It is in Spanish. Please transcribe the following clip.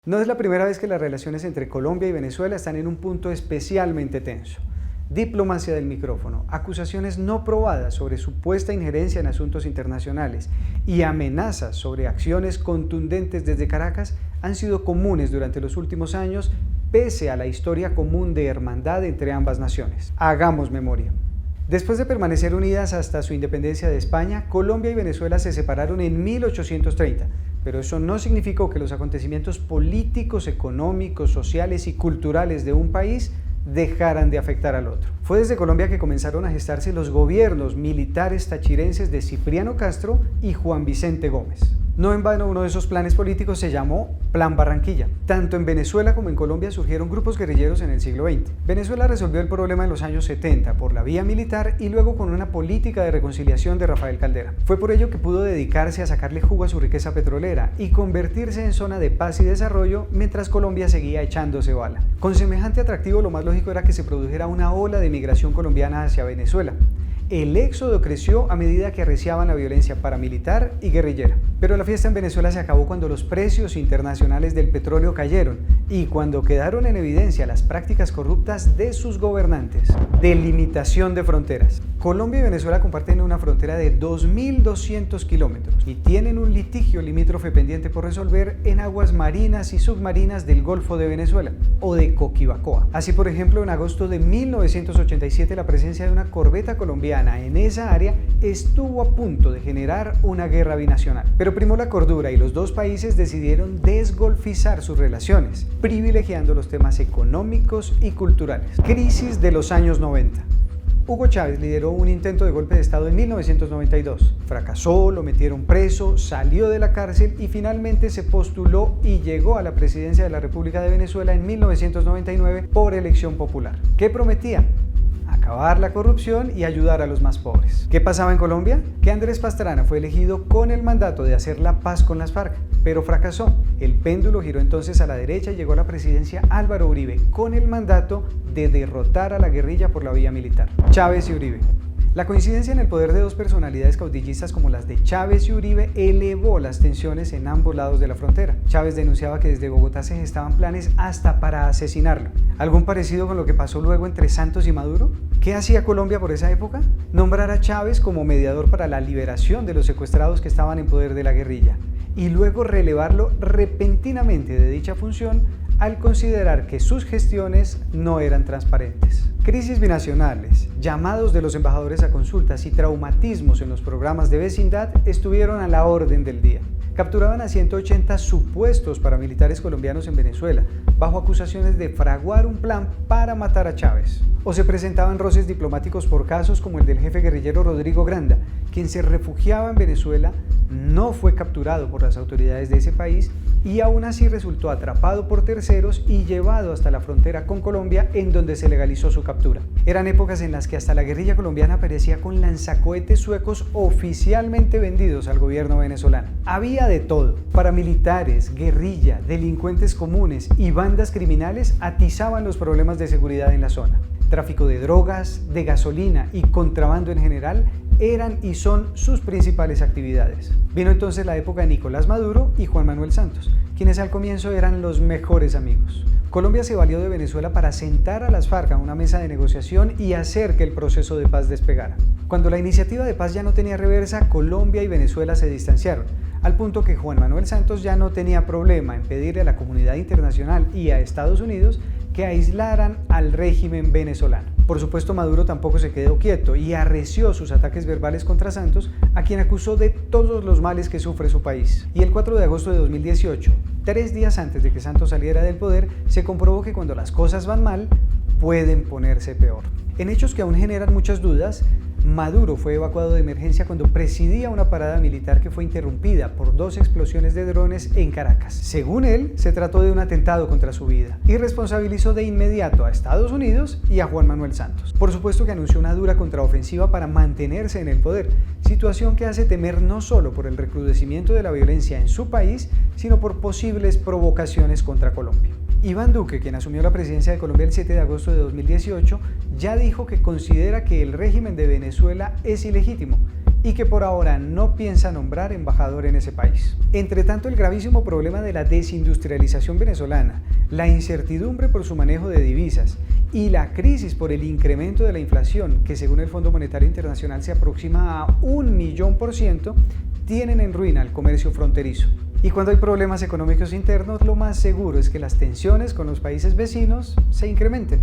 No es la primera vez que las relaciones entre Colombia y Venezuela están en un punto especialmente tenso. Diplomacia del micrófono, acusaciones no probadas sobre supuesta injerencia en asuntos internacionales y amenazas sobre acciones contundentes desde Caracas han sido comunes durante los últimos años, pese a la historia común de hermandad entre ambas naciones. Hagamos memoria. Después de permanecer unidas hasta su independencia de España, Colombia y Venezuela se separaron en 1830, pero eso no significó que los acontecimientos políticos, económicos, sociales y culturales de un país dejaran de afectar al otro. Fue desde Colombia que comenzaron a gestarse los gobiernos militares tachirenses de Cipriano Castro y Juan Vicente Gómez. No en vano, uno de esos planes políticos se llamó Plan Barranquilla. Tanto en Venezuela como en Colombia surgieron grupos guerrilleros en el siglo XX. Venezuela resolvió el problema en los años 70 por la vía militar y luego con una política de reconciliación de Rafael Caldera. Fue por ello que pudo dedicarse a sacarle jugo a su riqueza petrolera y convertirse en zona de paz y desarrollo mientras Colombia seguía echándose bala. Con semejante atractivo, lo más lógico era que se produjera una ola de migración colombiana hacia Venezuela. El éxodo creció a medida que arreciaban la violencia paramilitar y guerrillera. Pero la fiesta en Venezuela se acabó cuando los precios internacionales del petróleo cayeron y cuando quedaron en evidencia las prácticas corruptas de sus gobernantes. Delimitación de fronteras. Colombia y Venezuela comparten una frontera de 2.200 kilómetros y tienen un litigio limítrofe pendiente por resolver en aguas marinas y submarinas del Golfo de Venezuela o de Coquibacoa. Así, por ejemplo, en agosto de 1987 la presencia de una corbeta colombiana en esa área estuvo a punto de generar una guerra binacional. Pero primó la cordura y los dos países decidieron desgolfizar sus relaciones, privilegiando los temas económicos y culturales. Crisis de los años 90. Hugo Chávez lideró un intento de golpe de Estado en 1992. Fracasó, lo metieron preso, salió de la cárcel y finalmente se postuló y llegó a la presidencia de la República de Venezuela en 1999 por elección popular. ¿Qué prometía? Acabar la corrupción y ayudar a los más pobres. ¿Qué pasaba en Colombia? Que Andrés Pastrana fue elegido con el mandato de hacer la paz con las FARC, pero fracasó. El péndulo giró entonces a la derecha y llegó a la presidencia Álvaro Uribe con el mandato de derrotar a la guerrilla por la vía militar. Chávez y Uribe. La coincidencia en el poder de dos personalidades caudillistas como las de Chávez y Uribe elevó las tensiones en ambos lados de la frontera. Chávez denunciaba que desde Bogotá se gestaban planes hasta para asesinarlo. ¿Algún parecido con lo que pasó luego entre Santos y Maduro? ¿Qué hacía Colombia por esa época? Nombrar a Chávez como mediador para la liberación de los secuestrados que estaban en poder de la guerrilla y luego relevarlo repentinamente de dicha función al considerar que sus gestiones no eran transparentes. Crisis binacionales, llamados de los embajadores a consultas y traumatismos en los programas de vecindad estuvieron a la orden del día. Capturaban a 180 supuestos paramilitares colombianos en Venezuela, bajo acusaciones de fraguar un plan para matar a Chávez. O se presentaban roces diplomáticos por casos como el del jefe guerrillero Rodrigo Granda, quien se refugiaba en Venezuela, no fue capturado por las autoridades de ese país y aún así resultó atrapado por terceros y llevado hasta la frontera con Colombia, en donde se legalizó su captura. Eran épocas en las que hasta la guerrilla colombiana aparecía con lanzacohetes suecos oficialmente vendidos al gobierno venezolano. Había de todo. Paramilitares, guerrilla, delincuentes comunes y bandas criminales atizaban los problemas de seguridad en la zona. Tráfico de drogas, de gasolina y contrabando en general eran y son sus principales actividades. Vino entonces la época de Nicolás Maduro y Juan Manuel Santos, quienes al comienzo eran los mejores amigos. Colombia se valió de Venezuela para sentar a las FARC a una mesa de negociación y hacer que el proceso de paz despegara. Cuando la iniciativa de paz ya no tenía reversa, Colombia y Venezuela se distanciaron, al punto que Juan Manuel Santos ya no tenía problema en pedirle a la comunidad internacional y a Estados Unidos que aislaran al régimen venezolano. Por supuesto, Maduro tampoco se quedó quieto y arreció sus ataques verbales contra Santos, a quien acusó de todos los males que sufre su país. Y el 4 de agosto de 2018, 3 días antes de que Santos saliera del poder, se comprobó que cuando las cosas van mal, pueden ponerse peor. En hechos que aún generan muchas dudas, Maduro fue evacuado de emergencia cuando presidía una parada militar que fue interrumpida por 2 explosiones de drones en Caracas. Según él, se trató de un atentado contra su vida y responsabilizó de inmediato a Estados Unidos y a Juan Manuel Santos. Por supuesto que anunció una dura contraofensiva para mantenerse en el poder, situación que hace temer no solo por el recrudecimiento de la violencia en su país, sino por posibles provocaciones contra Colombia. Iván Duque, quien asumió la presidencia de Colombia el 7 de agosto de 2018, ya dijo que considera que el régimen de Venezuela es ilegítimo y que por ahora no piensa nombrar embajador en ese país. Entre tanto, el gravísimo problema de la desindustrialización venezolana, la incertidumbre por su manejo de divisas y la crisis por el incremento de la inflación, que según el Fondo Monetario Internacional se aproxima a 1.000.000%, tienen en ruina el comercio fronterizo. Y cuando hay problemas económicos internos, lo más seguro es que las tensiones con los países vecinos se incrementen.